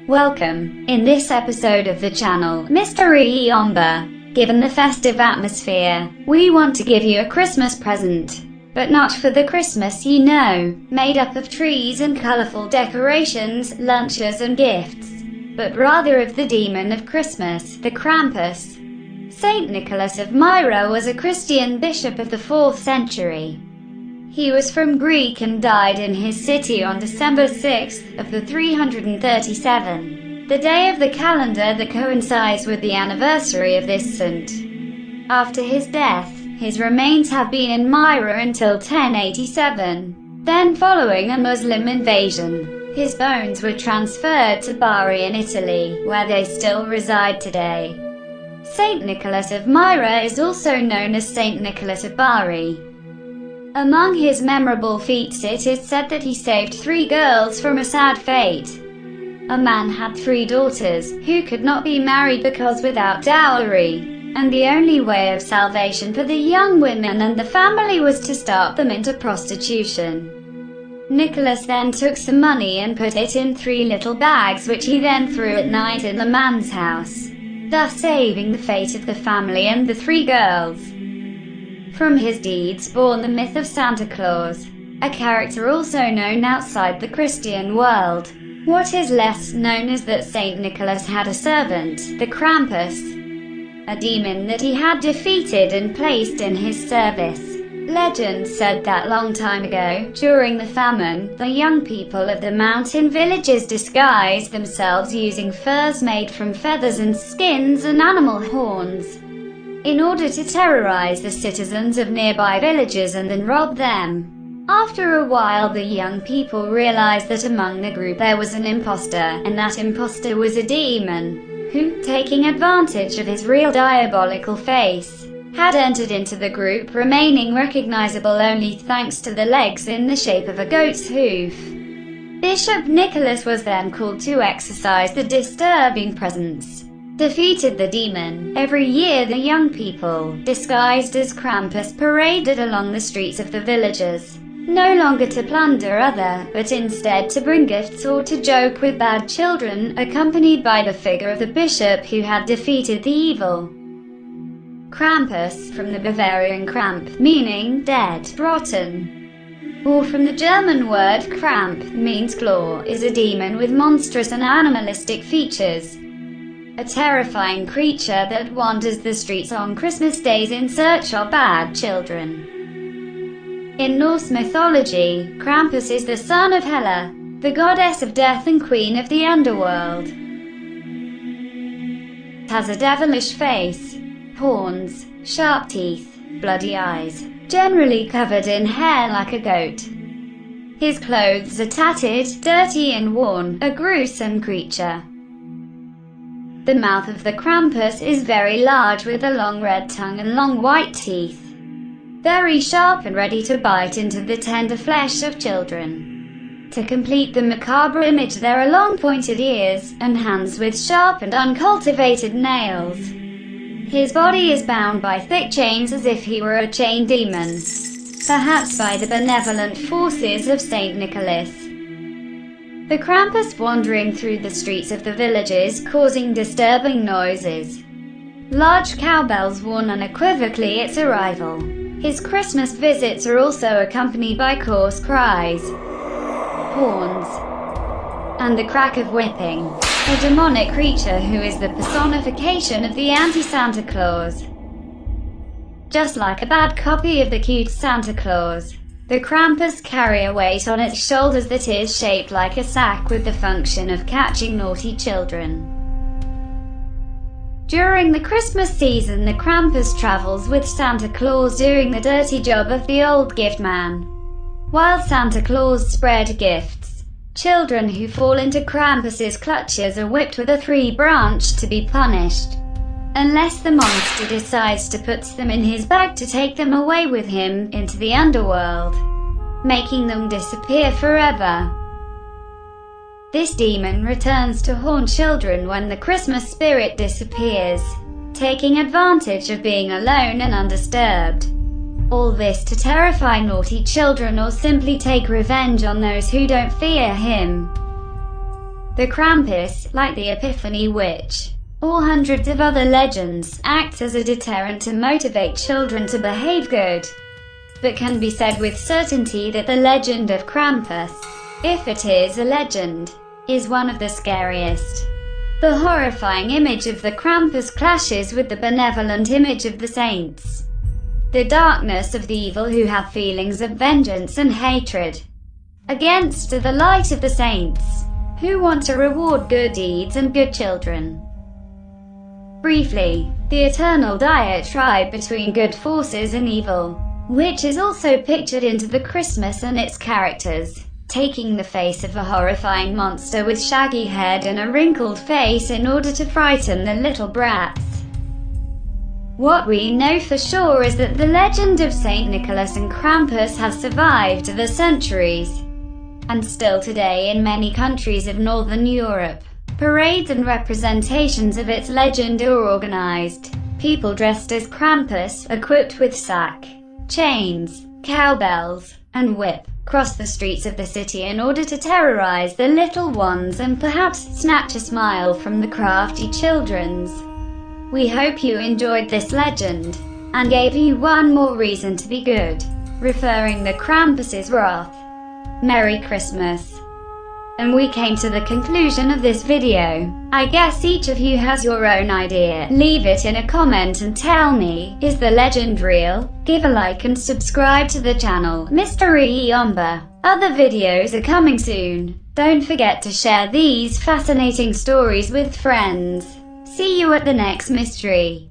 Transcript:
Welcome. In this episode of the channel, Mystery Ombre. Given the festive atmosphere, we want to give you a Christmas present. But not for the Christmas you know, made up of trees and colorful decorations, lunches and gifts, but rather of the demon of Christmas, the Krampus. Saint Nicholas of Myra was a Christian bishop of the 4th century. He was from Greece and died in his city on December 6th of the 337, the day of the calendar that coincides with the anniversary of this saint. After his death, his remains have been in Myra until 1087. Then, following a Muslim invasion, his bones were transferred to Bari in Italy, where they still reside today. Saint Nicholas of Myra is also known as Saint Nicholas of Bari. Among his memorable feats it is said that he saved 3 girls from a sad fate. A man had 3 daughters, who could not be married because without dowry, and the only way of salvation for the young women and the family was to start them into prostitution. Nicholas then took some money and put it in 3 little bags which he then threw at night in the man's house, thus saving the fate of the family and the 3 girls. From his deeds born the myth of Santa Claus, a character also known outside the Christian world. What is less known is that Saint Nicholas had a servant, the Krampus, a demon that he had defeated and placed in his service. Legend said that long time ago, during the famine, the young people of the mountain villages disguised themselves using furs made from feathers and skins and animal horns, in order to terrorize the citizens of nearby villages and then rob them. After a while the young people realized that among the group there was an imposter, and that imposter was a demon, who, taking advantage of his real diabolical face, had entered into the group, remaining recognizable only thanks to the legs in the shape of a goat's hoof. Bishop Nicholas was then called to exorcise the disturbing presence. Defeated the demon. Every year the young people, disguised as Krampus, paraded along the streets of the villages, no longer to plunder but instead to bring gifts or to joke with bad children, accompanied by the figure of the bishop who had defeated the evil. Krampus, from the Bavarian Kramp, meaning dead, rotten, or from the German word Kramp, means claw, is a demon with monstrous and animalistic features. A terrifying creature that wanders the streets on Christmas days in search of bad children. In Norse mythology, Krampus is the son of Hela, the goddess of death and queen of the underworld. It has a devilish face, horns, sharp teeth, bloody eyes, generally covered in hair like a goat. His clothes are tattered, dirty and worn, a gruesome creature. The mouth of the Krampus is very large with a long red tongue and long white teeth, very sharp and ready to bite into the tender flesh of children. To complete the macabre image there are long pointed ears, and hands with sharp and uncultivated nails. His body is bound by thick chains as if he were a chained demon, perhaps by the benevolent forces of Saint Nicholas. The Krampus wandering through the streets of the villages, causing disturbing noises. Large cowbells warn unequivocally its arrival. His Christmas visits are also accompanied by coarse cries, horns, and the crack of whipping. A demonic creature who is the personification of the anti-Santa Claus. Just like a bad copy of the cute Santa Claus, the Krampus carry a weight on its shoulders that is shaped like a sack with the function of catching naughty children. During the Christmas season the Krampus travels with Santa Claus doing the dirty job of the old gift man. While Santa Claus spread gifts, children who fall into Krampus's clutches are whipped with a 3-branch to be punished, unless the monster decides to put them in his bag to take them away with him into the underworld, making them disappear forever. This demon returns to haunt children when the Christmas spirit disappears, taking advantage of being alone and undisturbed. All this to terrify naughty children or simply take revenge on those who don't fear him. The Krampus, like the Epiphany Witch, or hundreds of other legends, acts as a deterrent to motivate children to behave good. But can be said with certainty that the legend of Krampus, if it is a legend, is one of the scariest. The horrifying image of the Krampus clashes with the benevolent image of the saints. The darkness of the evil who have feelings of vengeance and hatred, against the light of the saints, who want to reward good deeds and good children. Briefly, the eternal diatribe between good forces and evil, which is also pictured into the Christmas and its characters, taking the face of a horrifying monster with shaggy head and a wrinkled face in order to frighten the little brats. What we know for sure is that the legend of Saint Nicholas and Krampus has survived the centuries, and still today in many countries of Northern Europe, parades and representations of its legend are organized. People dressed as Krampus, equipped with sack, chains, cowbells, and whip, cross the streets of the city in order to terrorize the little ones and perhaps snatch a smile from the crafty children's. We hope you enjoyed this legend, and gave you one more reason to be good, referring the Krampus's wrath. Merry Christmas. And we came to the conclusion of this video. I guess each of you has your own idea. Leave it in a comment and tell me, is the legend real? Give a like and subscribe to the channel, Mystery Omba. Other videos are coming soon. Don't forget to share these fascinating stories with friends. See you at the next mystery.